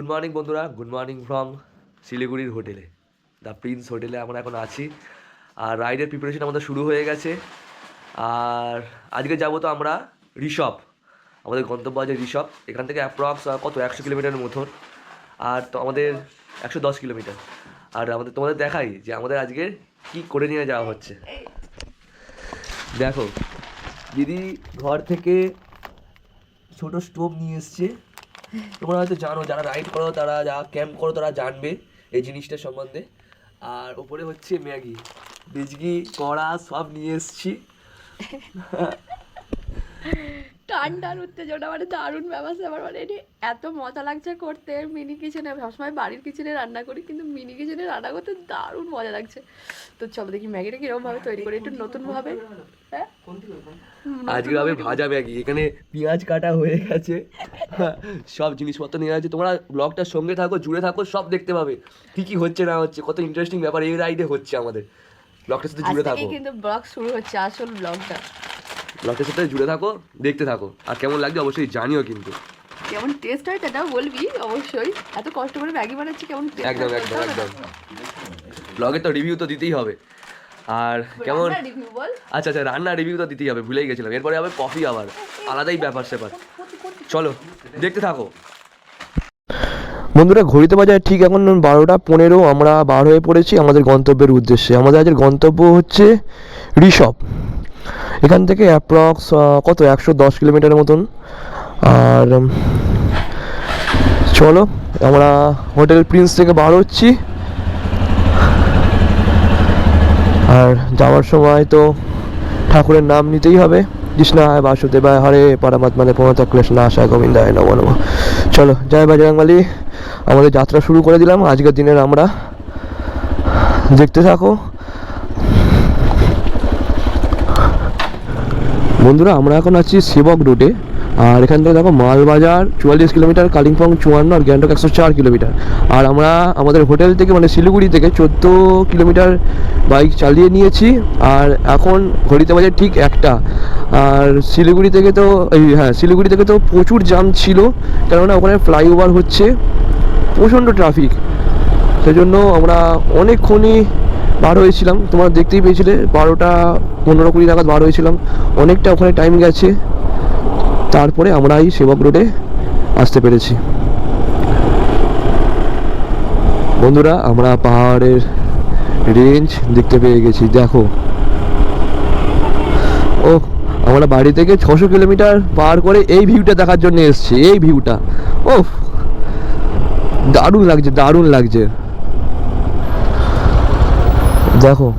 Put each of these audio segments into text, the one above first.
Good morning বন্ধুরা, good morning from শিলিগুড়ির হোটেলে, দ্য প্রিন্স হোটেলে আমরা এখন আছি। আর রাইডের প্রিপারেশন আমাদের শুরু হয়ে গেছে। আর আজকে যাবো তো আমরা ঋষভ, আমাদের গন্তব্য আছে ঋষভ। এখান থেকে অ্যাপ্রক্স 100 কিলোমিটারের মতন, আর তো আমাদের 110 কিলোমিটার। আর তোমাদের দেখাই যে আমাদের আজকে কি করে নিয়ে যাওয়া হচ্ছে। দেখো, দিদি ঘর থেকে ছোট স্টোভ নিয়ে এসছে। তোমরা হয়তো জানো, যারা রাইড করো, তারা যারা ক্যাম্প করো, তারা জানবে এই জিনিসটার সম্বন্ধে। আর ওপরে হচ্ছে ম্যাগি, বিজগি, কড়া সব নিয়ে এসছি। ঠান্ডার উত্তেজনা মানে দারুণ ব্যবস্থা। আমার মানে এটি এত মজা লাগছে করতে। মিনি কিচেনে সবসময় বাড়ির কিচেনে রান্না করি, কিন্তু মিনি কিচেনে রান্না করতে দারুণ মজা লাগছে। তো চলো দেখি ম্যাগিটা কিরকমভাবে তৈরি করি, একটু নতুনভাবে। হ্যাঁ, আজকে হবে ভাজা ম্যাগি। এখানে পেঁয়াজ কাটা হয়ে গেছে, সব জিনিসপত্র নিয়ে আছে। তোমরা ব্লগটার সঙ্গে থাকো, জুড়ে থাকো, সব দেখতে পাবে কি কি হচ্ছে না হচ্ছে। কত ইন্টারেস্টিং ব্যাপার এই রাইডে হচ্ছে আমাদের। ব্লগটার সাথে জুড়ে থাকো, কিন্তু ব্লগ শুরু হচ্ছে আসল ব্লগটা। ব্লগটার সাথে জুড়ে থাকো, দেখতে থাকো। আর কেমন লাগছে অবশ্যই জানিও, কিন্তু কেমন টেস্ট হয় সেটাও বলবি অবশ্যই। এত কষ্ট করে ম্যাগি বানাচ্ছি, কেমন টেস্ট? একদম একদম একদম। ব্লগে তো রিভিউ তো দিতেই হবে। আর কেমন, রিভিউ বল। আচ্ছা আচ্ছা, রান্নার রিভিউ তো দিতেই হবে, ভুলেই গেছিলাম। এরপরে আবার কফি, আবার আলাদাই ব্যাপার স্যাপার। চলো দেখতে থাকো বন্ধুরা। ঘড়িতে বাজার ঠিক এখন 12:15। আমরা বার হয়ে পড়েছি আমাদের গন্তব্যের উদ্দেশ্যে। আমাদের আজকের গন্তব্য হচ্ছে ঋষভ। এখান থেকে অ্যাপ্রক্স 110 কিলোমিটারের মতন। আর চলো আমরা হোটেল প্রিন্স থেকে বার হচ্ছি। আর যাওয়ার সময় তো ঠাকুরের নাম নিতেই হবে। কৃষ্ণায় বাসুদেবায় হরে পরমাত্মানে প্রণত কৃষ্ণাশায় গোবিন্দায় নমো নমঃ। চলো জয় বজরংবলী। আমাদের যাত্রা শুরু করে দিলাম আজকের দিনের। আমরা দেখতে থাকো বন্ধুরা। আমরা এখন আছি সেবক রোডে। আর এখান থেকে দেখো মালবাজার 44 কিলোমিটার, কালিম্পং 54, আর গ্যাংটক 104 কিলোমিটার। আর আমরা আমাদের হোটেল থেকে মানে শিলিগুড়ি থেকে 14 কিলোমিটার বাইক চালিয়ে নিয়েছি। আর এখন ঘড়িতে বাজে ঠিক 1টা। আর শিলিগুড়ি থেকে তো শিলিগুড়ি থেকে তো প্রচুর জ্যাম ছিল, কেননা ওখানে ফ্লাইওভার হচ্ছে, প্রচণ্ড ট্রাফিক। সেজন্য আমরা অনেকক্ষণই বার হয়েছিলাম। তোমরা দেখতেই পেয়েছিলে 12:15-20 নাগাদ বার হয়েছিলাম। অনেকটা ওখানে টাইম গেছে, তারপরে আমরা এই সেবক রোডে আসতে পেরেছি। বন্ধুরা আমরা পাহাড়ের রেঞ্জ দেখতে পেয়ে গেছি। দেখো, ও আমরা বাড়ি থেকে 600 কিলোমিটার পার করে এই ভিউটা দেখার জন্য এসেছি। এই ভিউটা ও দারুণ লাগছে, দারুণ লাগছে। দেখো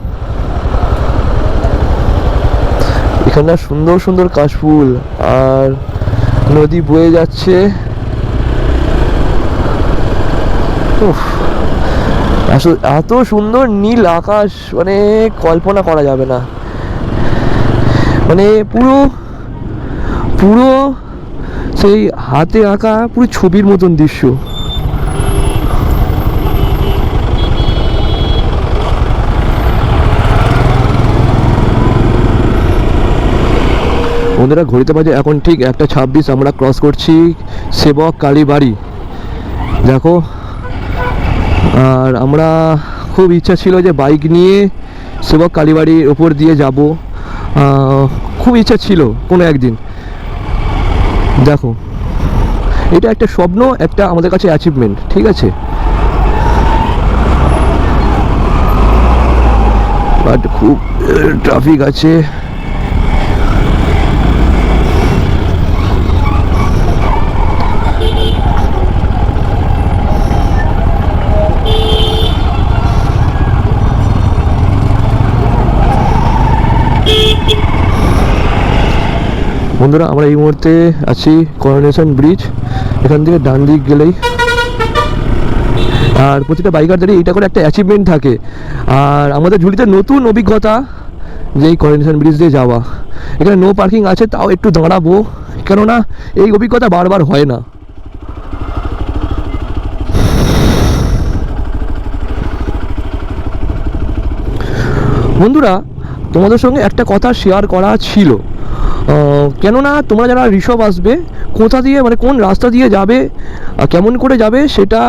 এখানে সুন্দর সুন্দর কাশফুল, আর নদী বয়ে যাচ্ছে। এত সুন্দর নীল আকাশ, মানে কল্পনা করা যাবে না। মানে পুরো পুরো সেই হাতে আঁকা পুরো ছবির মতন দৃশ্য। বন্ধুরা ঘড়িতে বাজে এখন ঠিক 1:26। আমরা ক্রস করছি সেবক কালীবাড়ি। দেখো, আর আমরা খুব ইচ্ছা ছিল যে বাইক নিয়ে সেবক কালীবাড়ির ওপর দিয়ে যাব, খুব ইচ্ছা ছিল কোনো একদিন। দেখো, এটা একটা স্বপ্ন, একটা আমাদের কাছে অ্যাচিভমেন্ট, ঠিক আছে। বাট খুব ট্রাফিক আছে। বন্ধুরা আমরা এই মুহূর্তে আছি করোনেশন ব্রিজ। এখান থেকে ডান দিক গেলেই, আর প্রতিটা বাইকারদেরই এইটা করে একটা অ্যাচিভমেন্ট থাকে। আর আমাদের ঝুলিতে নতুন অভিজ্ঞতা যে এই করোনেশন ব্রিজ দিয়ে যাওয়া। এখানে নো পার্কিং আছে, তাও একটু দাঁড়াবো, কেননা এই অভিজ্ঞতা বারবার হয় না। বন্ধুরা তোমাদের সঙ্গে একটা কথা শেয়ার করা ছিল। কেননা তোমরা যারা ঋষভ আসবে কোথা দিয়ে মানে কোন রাস্তা দিয়ে যাবে কেমন করে যাবে সেটা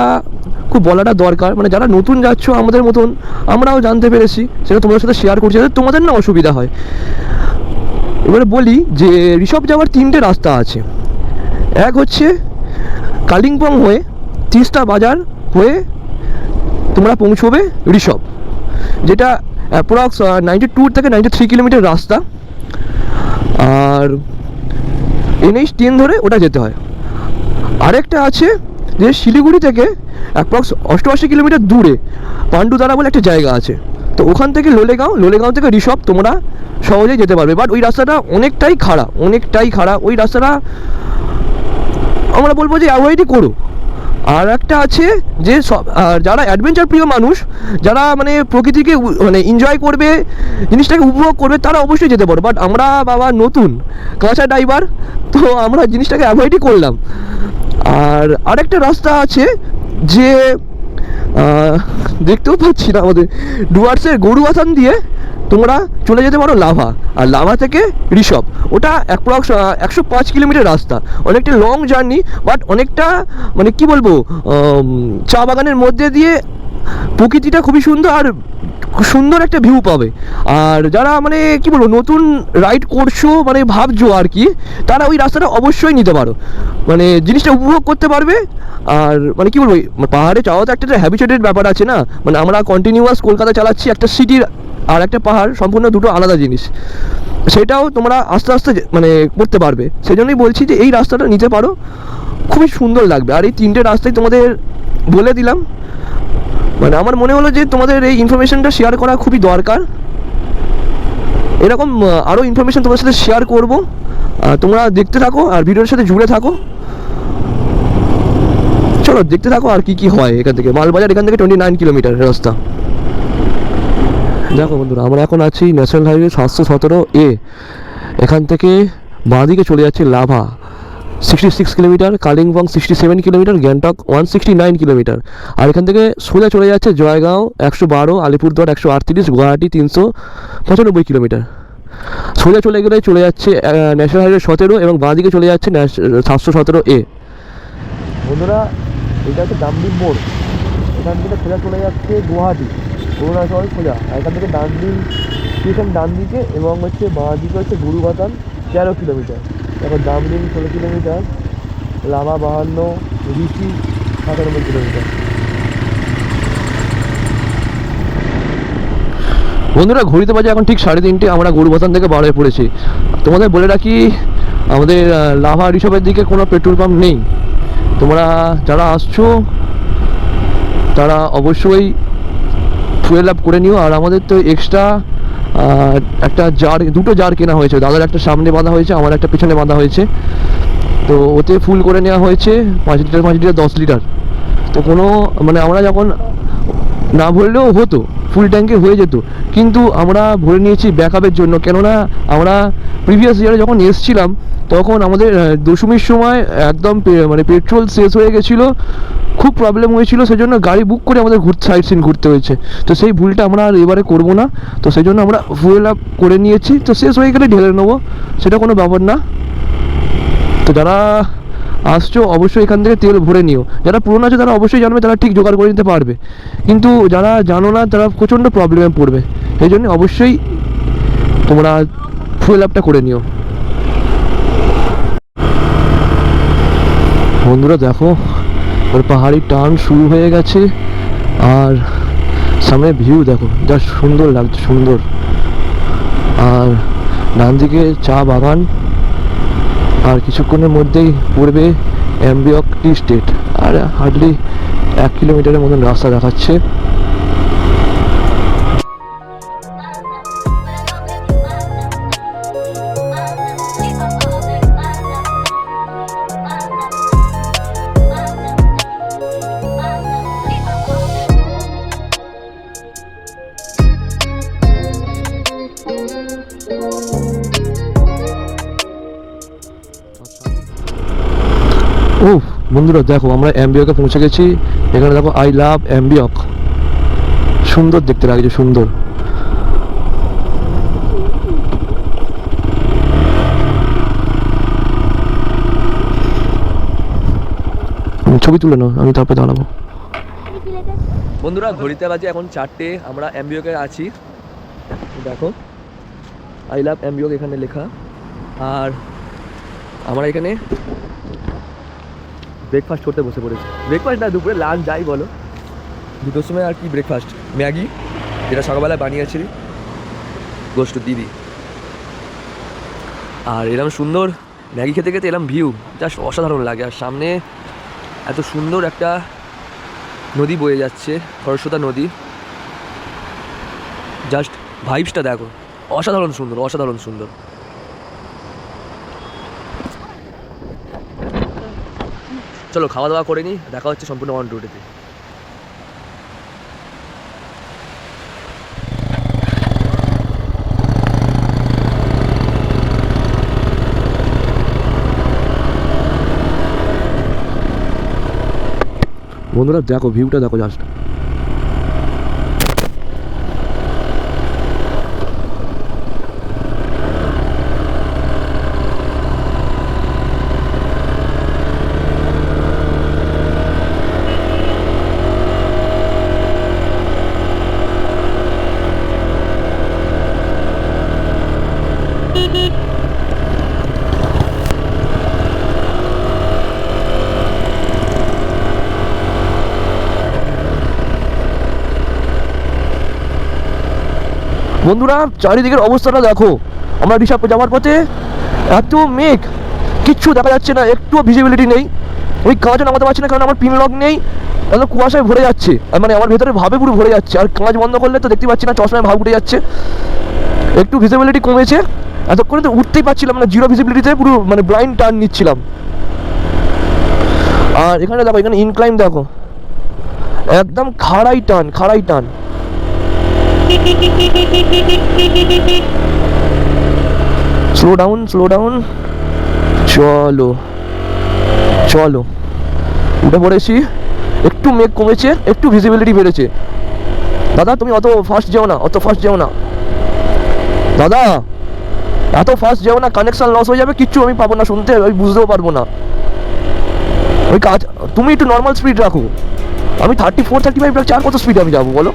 খুব বলাটা দরকার। মানে যারা নতুন যাচ্ছ আমাদের মতন আমরাও জানতে পেরেছি, সেটা তোমাদের সাথে শেয়ার করছি যাতে তোমাদের না অসুবিধা হয়। এবারে বলি যে ঋষভ যাওয়ার 3টে রাস্তা আছে। এক হচ্ছে কালিম্পং হয়ে তিস্তা বাজার হয়ে তোমরা পৌঁছবে ঋষভ, যেটা অ্যাপ্রক্স 92 থেকে 93 কিলোমিটার রাস্তা, আর NH10 ধরে ওটা যেতে হয়। আরেকটা আছে যে শিলিগুড়ি থেকে অ্যাপ্রক্স 88 কিলোমিটার দূরে পান্ডুদারা বলে একটা জায়গা আছে, তো ওখান থেকে লোলেগাঁও থেকে ঋষভ তোমরা সহজেই যেতে পারবে। বাট ওই রাস্তাটা অনেকটাই খাড়া, ওই রাস্তাটা আমরা বলবো যে অ্যাভয়েডই করো। আর একটা আছে যে যারা অ্যাডভেঞ্চার প্রিয় মানুষ, যারা মানে প্রকৃতিকে মানে এনজয় করবে, জিনিসটাকে উপভোগ করবে, তারা অবশ্যই যেতে পারো। বাট আমরা বাবা নতুন কাঁচা ড্রাইভার, তো আমরা জিনিসটাকে অ্যাভয়েডই করলাম। আর আরেকটা রাস্তা আছে যে দেখতেও পাচ্ছি না, আমাদের ডুয়ার্সের গরুবাথান দিয়ে তোমরা চলে যেতে পারো লাভা, আর লাভা থেকে ঋষভ। ওটা অ্যাপ্রক্স 105 কিলোমিটার রাস্তা, অনেকটা লং জার্নি, বাট অনেকটা মানে কি বলবো, চা বাগানের মধ্যে দিয়ে প্রকৃতিটা খুবই সুন্দর, আর সুন্দর একটা ভিউ পাবে। আর যারা মানে কি বলবো নতুন রাইড করছো মানে ভাবছো আর কি, তারা ওই রাস্তাটা অবশ্যই নিতে পারো, মানে জিনিসটা উপভোগ করতে পারবে। আর মানে কি বলবো, পাহাড়ে যাওয়া তো একটা হ্যাবিচুয়েটেড ব্যাপার আছে না, মানে আমরা কন্টিনিউয়াস কলকাতা চালাচ্ছি, একটা সিটির আর একটা পাহাড় সম্পূর্ণ দুটো আলাদা জিনিস, সেটাও তোমরা আস্তে আস্তে মানে করতে পারবে। সেই জন্যই বলছি যে এই রাস্তাটা নিতে পারো, খুবই সুন্দর লাগবে। আর এই 3টে রাস্তায় তোমাদের বলে দিলাম, মানে আমার মনে হলো যে তোমাদের এই ইনফরমেশনটা শেয়ার করা খুবই দরকার। এরকম আরও ইনফরমেশন তোমাদের সাথে শেয়ার করব, তোমরা দেখতে থাকো আর ভিডিওর সাথে জুড়ে থাকো। চলো দেখতে থাকো আর কি হয়। এখান থেকে মালবাজার, এখান থেকে 29 কিলোমিটার রাস্তা। দেখো বন্ধুরা, আমরা এখন আছি ন্যাশনাল হাইওয়ে 717A। এখান থেকে বাঁদিকে চলে যাচ্ছে Lava 66 kilometre, Kalimpong 67 kilometre, Gangtok 169 kilometre. আর এখান থেকে সোজা চলে যাচ্ছে জয়গাঁও 112, আলিপুরদুয়ার 138, গুয়াহাটি 395 কিলোমিটার। সোজা চলে গেলে চলে যাচ্ছে ন্যাশনাল হাইওয়ে 17 এবং বাঁদিকে চলে যাচ্ছে 717A। বন্ধুরা, এটা হচ্ছে ডামডিম মোড়, এখান থেকে সোজা চলে যাচ্ছে গুয়াহাটি অরুণাচল সোজা। এখান থেকে ডামডিম স্টেশন ডান দিকে এবং হচ্ছে বাঁ দিকে হচ্ছে গুরুবাতান 13 কিলোমিটার, তারপর ডামডিম 16 কিলোমিটার, লাভা 52, ঋষি 97 কিলোমিটার। বন্ধুরা, ঘড়িতে বাজে এখন ঠিক 3:30, আমরা গরুবাথান থেকে বার হয়ে পড়েছি। তোমাদের বলে রাখি, আমাদের লাভা ঋষভের দিকে কোনো পেট্রোল পাম্প নেই। তোমরা যারা আসছো তারা অবশ্যই ফুয়েল আপ করে নিও। আর আমাদের তো এক্সট্রা একটা দুটো জার কেনা হয়েছে, দাদার একটা সামনে বাঁধা হয়েছে, আমার একটা পেছনে বাঁধা হয়েছে, তো ওতে ফুল করে নেওয়া হয়েছে 5 লিটার 5 লিটার 10 লিটার। তো কোনো মানে আমরা যখন না ভরলেও হতো, ফুল ট্যাঙ্কে হয়ে যেত, কিন্তু আমরা ভরে নিয়েছি ব্যাকআপের জন্য। কেননা আমরা প্রিভিয়াস ইয়ারে যখন এসেছিলাম তখন আমাদের দশমীর সময় একদম মানে পেট্রোল শেষ হয়ে গেছিলো, খুব প্রবলেম হয়েছিল, সেই জন্য গাড়ি বুক করে আমাদের সাইড সিন ঘুরতে হয়েছে। তো সেই ভুলটা আমরা আর এবারে করবো না, তো সেই জন্য আমরা ফুয়েল আপ করে নিয়েছি। তো শেষ হয়ে গেলে ঢেলে নেবো, সেটা কোনো ব্যাপার না। তো যারা আসছো অবশ্যই এখান থেকে তেল ভরে নিও। যারা পুরনো আছে তারা অবশ্যই জানবে, তারা ঠিক জোগাড় করে নিতে পারবে, কিন্তু যারা জানো না তারা প্রচণ্ড প্রবলেমে পড়বে। এই জন্য অবশ্যই তোমরা ফুয়েল আপটা করে নিও। বন্ধুরা দেখো, ওর পাহাড়ি টার্ন শুরু হয়ে গেছে, আর সামনে ভিউ দেখো যা সুন্দর লাগছে, সুন্দর। আর ডান দিকে চা বাগান, আর কিছুক্ষণের মধ্যেই পড়বে অ্যাম্বিয়ক টি স্টেট। আর হার্ডলি 1 কিলোমিটারের মতন রাস্তা দেখাচ্ছে। ও বন্ধুরা দেখো, আমরা অ্যাম্বিয়কে পৌঁছে গেছি। এখানে দেখো আই লাভ অ্যাম্বিয়ক, সুন্দর দেখতে লাগছে, সুন্দর। ছবি তুলে নাও, আমি তারপরে দাঁড়াবো। বন্ধুরা ঘড়িতে বাজে এখন 4টে, আমরা অ্যাম্বিওকে আছি, দেখো আই লাভ অ্যাম্বিওক এখানে লেখা। আর আমরা এখানে ব্রেকফাস্ট করতে বসে পড়েছি। ব্রেকফাস্ট না, দুপুরে লাঞ্চ যাই বলো, 2টোর সময় আর কি ব্রেকফাস্ট, ম্যাগি যেটা সকালবেলায় বানিয়েছি গোষ্ঠ দিদি। আর এরকম সুন্দর ম্যাগি খেতে খেতে এরকম ভিউ জাস্ট অসাধারণ লাগে। আর সামনে এত সুন্দর একটা নদী বয়ে যাচ্ছে, খরস্রোতা নদী, জাস্ট ভাইবসটা দেখো, অসাধারণ সুন্দর, অসাধারণ সুন্দর। চলো খাওয়া দাওয়া করে নিই, দেখা হচ্ছে সম্পূর্ণ অন রুটেতে। বন্ধুরা দেখো ভিউটা দেখো জাস্ট। বন্ধুরা চারিদিকের অবস্থাটা দেখো, আমরা ঋষভ যাওয়ার পথে এত মেঘ, কিচ্ছু দেখা যাচ্ছে না, একটুও ভিজিবিলিটি নেই। ওই কাঁচও নামাতে পারছি না কারণ আমার পিন লক নেই, তাহলে কুয়াশায় ভরে যাচ্ছে, মানে আমার ভেতরে ভাবে পুরো ভরে যাচ্ছে। আর কাঁচ বন্ধ করলে তো দেখতে পাচ্ছি না, চশমায় ভাব উঠে যাচ্ছে। একটু ভিজিবিলিটি কমেছে, এতক্ষণে তো উঠতেই পারছিলাম না, জিরো ভিজিবিলিটিতে পুরো মানে ব্লাইন্ড টার্ন নিচ্ছিলাম। আর এখানে দেখো, এখানে ইনক্লাইম দেখো, একদম খাড়াই টান, খাড়াই টান। স্লো ডাউন, স্লো ডাউন, চলো চলো, উঠে পড়েছি। একটু মেঘ কমেছে, একটু ভিজিবিলিটি বেড়েছে। দাদা তুমি অত ফাস্ট যেও না, অত ফাস্ট যেও না দাদা, এত ফাস্ট যেও না, কানেকশন লস হয়ে যাবে, কিচ্ছু আমি পাবো না শুনতে, আমি বুঝতেও পারবো না। ওই কাজ, তুমি একটু নর্মাল স্পিড রাখো। আমি 34 35 রাখছি, আর কত স্পিডে আমি যাবো বলো?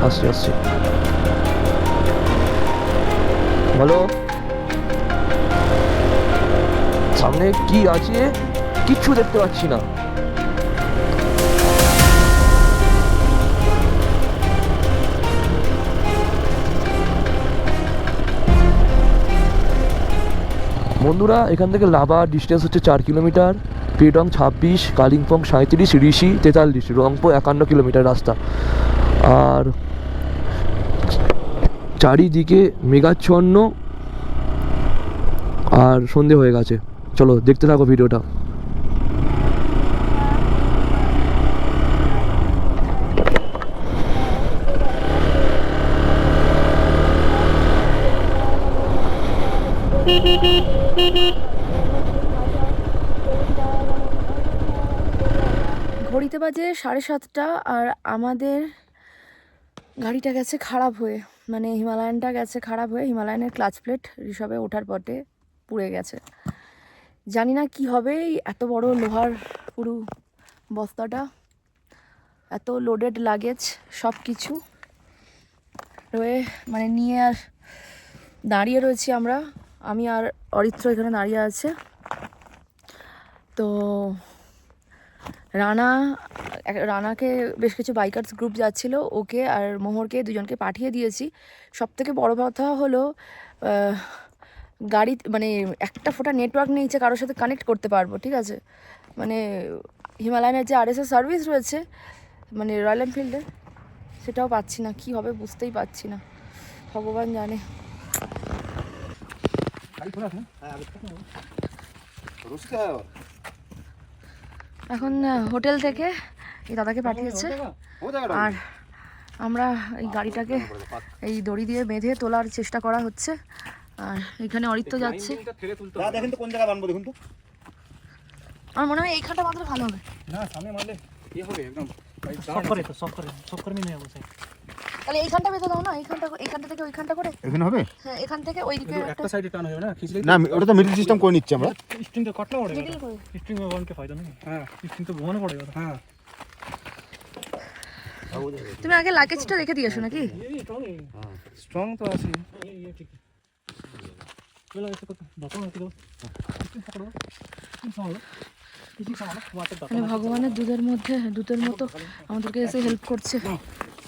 আসছি আসছি, বলো সামনে কি আছে, কিচ্ছু দেখতে পাচ্ছি না। বন্ধুরা এখান থেকে লাভা ডিস্টেন্স হচ্ছে 4 কিলোমিটার, পেটং 26, কালিম্পং 37, ঋষি 43, রংপো 51 কিলোমিটার রাস্তা। আর চারিদিকে মেঘাচ্ছন্ন, আর সন্ধে হয়ে গেছে। চলো দেখতে থাকো ভিডিওটা। ঘড়িতে বাজে 7:30, আর আমাদের গাড়িটা গেছে খারাপ হয়ে, মানে হিমালয়ানটা গেছে খারাপ হয়ে। হিমালয়ানের ক্লাচ প্লেট ঋষভে ওঠার পথে পুড়ে গেছে। জানি না কি হবে, এত বড় লোহার পুরো বস্তাটা, এত লোডেড লাগেজ সব কিছু রয়ে মানে নিয়ে আর দাঁড়িয়ে রয়েছি আমরা, আমি আর অরিত্র এখানে দাঁড়িয়ে আছে। তো রানাকে বেশ কিছু বাইকার্স গ্রুপ যাচ্ছিল, ওকে আর মোহরকে দুজনকে পাঠিয়ে দিয়েছি। সব থেকে বড় কথা হলো গাড়ি মানে একটা ফোঁটা নেটওয়ার্ক নেই যে কারোর সাথে কানেক্ট করতে পারবো, ঠিক আছে? মানে হিমালয়ানের যে RSS সার্ভিস রয়েছে, মানে রয়্যাল এনফিল্ডের, সেটাও পাচ্ছি না। কি হবে বুঝতেই পারছি না, ভগবান জানে। এখন হোটেল থেকে এই দাদাকে পাঠিয়েছে, আর আমরা এই গাড়িটাকে এই দড়ি দিয়ে বেঁধে তোলার চেষ্টা করা হচ্ছে। আর এখানে অরিত্র যাচ্ছে। দেখেন তো কোন জায়গায় বানবো, দেখুন তো। আমার মনে হয় এইখানটা বাঁধলে ভালো হবে। না সামনে মারলে কি হবে, একদম সব করে নেমে যাবো। তাহলে এইখানটা বেঁধে দাও না, এইখানটা থেকে ওইখানটা করে। এখানে হবে? হ্যাঁ, এখান থেকে ওই দিকে একটা সাইডে টান হবে না, খিচলে না ওটা তো মিডল সিস্টেম করে নিচ্ছি আমরা। स्ट्रिंग तो कटना पड़ेगा, मिडिल को। स्ट्रिंग में बांध के फायदा नहीं। हाँ, स्ट्रिंग तो घुमाना पड़ेगा। हाँ, তুমি আগে লাগেজটা রেখে দিয়েছো নাকি? ये स्ट्रांग है। हाँ स्ट्रांग तो আছে। ये ठीक है। चलो ऐसे करते हैं, बताओ ना किधर स्ट्रिंग पकड़ो, स्ट्रिंग संभालो, किसी संभालो, वहाँ तक মানে ভগবানের দুধের মধ্যে দুধের মতো আমাদেরকে এসে হেল্প করছে।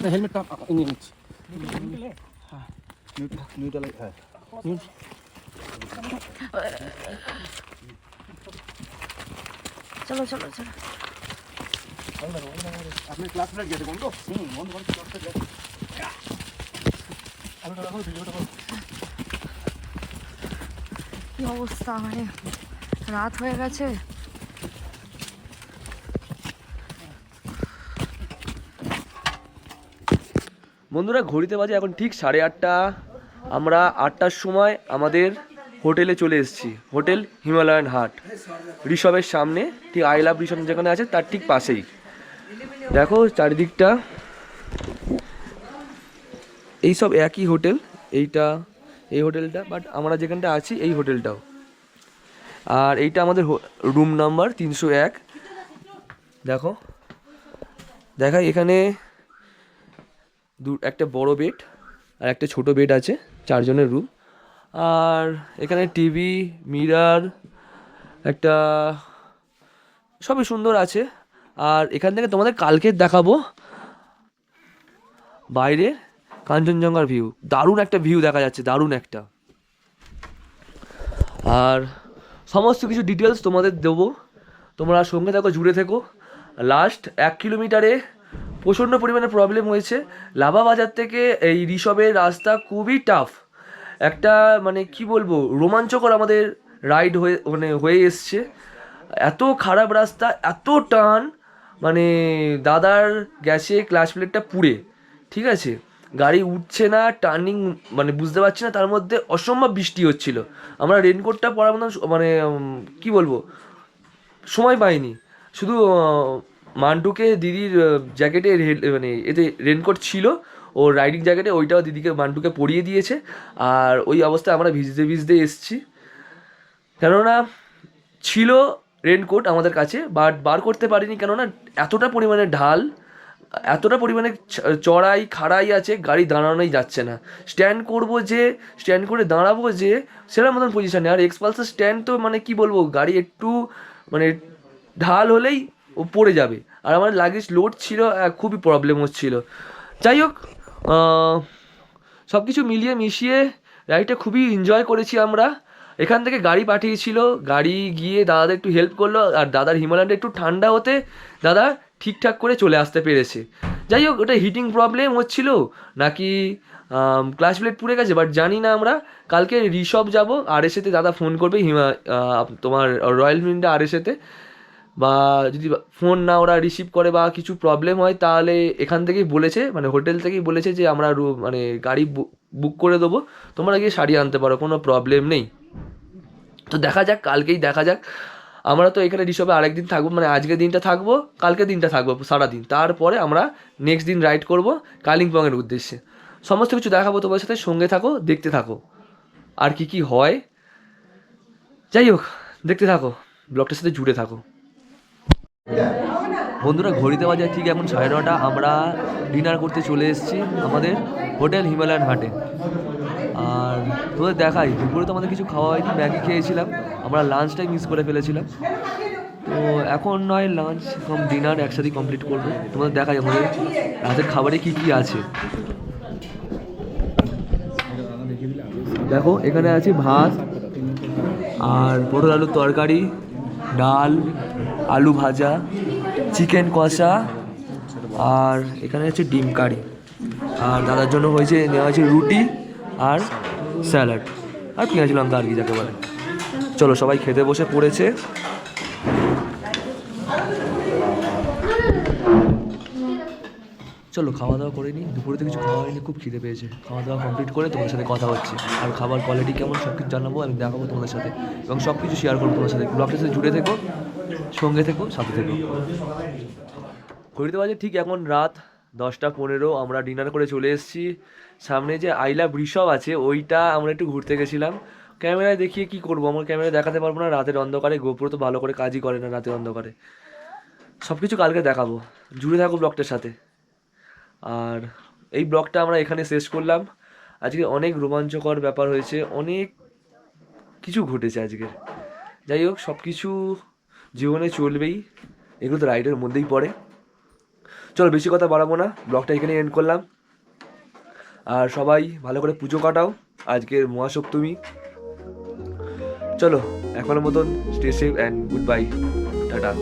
मैं हेलमेट का ये नीचे। हाँ न्यूट्रल है। চলো চলো চলো। আপনি ক্লাস প্লেট গেছে কোন তো? বন্ধ করে ক্লাস প্লেট গেছে। কি অবস্থা, মানে রাত হয়ে গেছে। বন্ধুরা ঘড়িতে বাজে এখন ঠিক 8:30। আমরা 8টার সময় আমাদের হোটেলে চলে এসেছি, হোটেল হিমালয়ান হাট, ঋষভের সামনে, ঠিক আই লাভ ঋষভ যেখানে আছে তার ঠিক পাশেই। দেখো চারিদিকটা, এইসব একই হোটেল, এই হোটেলটা, বাট আমরা যেখানটা আছি এই হোটেলটাও। আর এইটা আমাদের রুম নাম্বার 301। দেখো দেখাই, এখানে একটা বড় বেড আর একটা ছোট বেড আছে, 4 জনের রুম। আর এখানে টিভি, মিরর, একটা সবই সুন্দর আছে। আর এখান থেকে তোমাদের কালকে দেখাবো বাইরে কাঞ্চনজঙ্ঘার ভিউ, দারুণ একটা ভিউ দেখা যাচ্ছে, দারুণ একটা। আর সমস্ত কিছু ডিটেলস তোমাদের দেবো, তোমরা সঙ্গে থাকো, জুড়ে থেকো। লাস্ট 1 কিলোমিটারে প্রচণ্ড পরিমাণে প্রবলেম হয়েছে। লাভা বাজার থেকে এই ঋষভের রাস্তা খুবই টাফ, একটা মানে কি বলবো, রোমাঞ্চকর আমাদের রাইড হয়ে এসছে। এত খারাপ রাস্তা, এত টান, মানে দাদার গ্যাসে ক্লাচ প্লেটটা পুড়ে, ঠিক আছে, গাড়ি উঠছে না, টার্নিং মানে বুঝতে পারছি না, তার মধ্যে অসম্ভব বৃষ্টি হচ্ছিল। আমরা রেনকোটটা পরার মতন মানে কি বলবো সময় পাইনি, শুধু মান্টুকে দিদির জ্যাকেটে মানে এতে রেনকোট ছিল, ওর রাইডিং জ্যাকেটে, ওইটাও দিদিকে মান্টুকে পরিয়ে দিয়েছে। আর ওই অবস্থায় আমরা ভিজতে ভিজতে এসছি, কেননা ছিল রেনকোট আমাদের কাছে, বাট বার করতে পারিনি, কেননা এতটা পরিমাণে ঢাল, এতটা পরিমাণে চড়াই খাড়াই আছে, গাড়ি দাঁড়ানোই যাচ্ছে না। স্ট্যান্ড করে দাঁড়াবো যে সেটার মতন পজিশানে। আর এক্সপালসার স্ট্যান্ড তো মানে কি বলবো, গাড়ি একটু মানে ঢাল হলেই ও পড়ে যাবে। আর আমার লাগেজ লোড ছিল, খুবই প্রবলেম হচ্ছিল। যাই হোক, সব কিছু মিলিয়ে মিশিয়ে রাইডটা খুবই এনজয় করেছি আমরা। এখান থেকে গাড়ি পাঠিয়েছিল, গাড়ি গিয়ে দাদাদের একটু হেল্প করলো, আর দাদার হিমালয়ানটা একটু ঠান্ডা হতে দাদা ঠিকঠাক করে চলে আসতে পেরেছে। যাই হোক, ওটা হিটিং প্রবলেম হচ্ছিল নাকি ক্লাচ প্লেট পুড়ে গেছে, বাট জানি না। আমরা কালকে ঋষভ যাবো, আরএসএতে দাদা ফোন করবে, তোমার রয়্যাল এনফিল্ডে আরএসএতে, বা যদি ফোন না ওরা রিসিভ করে বা কিছু প্রবলেম হয়, তাহলে এখান থেকেই বলেছে, মানে হোটেল থেকেই বলেছে যে আমরা মানে গাড়ি বুক করে দেবো, তোমরা গিয়ে সারিয়ে আনতে পারো, কোনো প্রবলেম নেই। তো দেখা যাক, কালকেই দেখা যাক। আমরা তো এখানে ঋষভে আরেকদিন থাকবো, মানে আজকের দিনটা থাকবো, কালকের দিনটা থাকবো সারাদিন, তারপরে আমরা নেক্সট দিন রাইড করবো কালিম্পংয়ের উদ্দেশ্যে। সমস্ত কিছু দেখাবো তোমার সাথে, সঙ্গে থাকো, দেখতে থাকো আর কি হয়। যাই হোক, দেখতে থাকো, ব্লগটার সাথে জুড়ে থাকো। বন্ধুরা ঘড়িতে বাজে ঠিক এখন 9:30। আমরা ডিনার করতে চলে এসেছি আমাদের হোটেল হিমালয়ান হাটে। আর তোদের দেখাই, দুপুরে তো আমাদের কিছু খাওয়া হয়নি, ম্যাগি খেয়েছিলাম, আমরা লাঞ্চটাই মিস করে ফেলেছিলাম। তো এখন নয় লাঞ্চ কম ডিনার একসাথেই কমপ্লিট করবো, তোমাদের দেখাই আমাদের রাতের খাবারে কি আছে। দেখো এখানে আছে ভাত আর পটল আলুর তরকারি, ডাল, আলু ভাজা, চিকেন কষা, আর এখানে আছে ডিম কারি। আর দাদার জন্য নেওয়া হয়েছে রুটি আর স্যালাড আর পেঁয়াজ লঙ্কা আর কি যাকে বলে। চলো সবাই খেতে বসে পড়েছে। চলো খাওয়া দাওয়া করে নিই, দুপুরে তো কিছু খাওয়া হয়নি, খুব খিদে পেয়েছে। খাওয়া দাওয়া কমপ্লিট করে তোমাদের সাথে কথা হচ্ছে, আর খাবার কোয়ালিটি কেমন সব কিছু জানাবো, আমি দেখাবো তোমাদের সাথে, এবং সব কিছু শেয়ার করবো তোমাদের সাথে। ব্লগটার সাথে জুড়ে থেকো, সঙ্গে থেকো, সাথে থেকো। ঘড়িতে বাজে ঠিক এখন রাত 10টা 15 আমরা ডিনার করে চলে এসেছি। সামনে যে আই লাভ ঋষভ আছে ওইটা আমরা একটু ঘুরতে গেছিলাম। ক্যামেরায় দেখিয়ে কি করবো, আমার ক্যামেরায় দেখাতে পারবো না রাতের অন্ধকারে, গোপ্রো তো ভালো করে কাজই করে না রাতের অন্ধকারে। সব কিছু কালকে দেখাবো, জুড়ে থাকো ব্লগটার সাথে। আর এই ব্লগটা আমরা এখানে শেষ করলাম। আজকে অনেক রোমাঞ্চকর ব্যাপার হয়েছে, অনেক কিছু ঘটেছে আজকে। যাই হোক, সব কিছু জীবনে চলবেই, এগুলো তো রাইডের মধ্যেই পড়ে। চলো বেশি কথা বাড়াবো না, ব্লগটা এখানে এন্ড করলাম। আর সবাই ভালো করে পুজো কাটাও আজকের মহাসপ্তমী। চলো এখনের মতন stay safe and good bye, tata.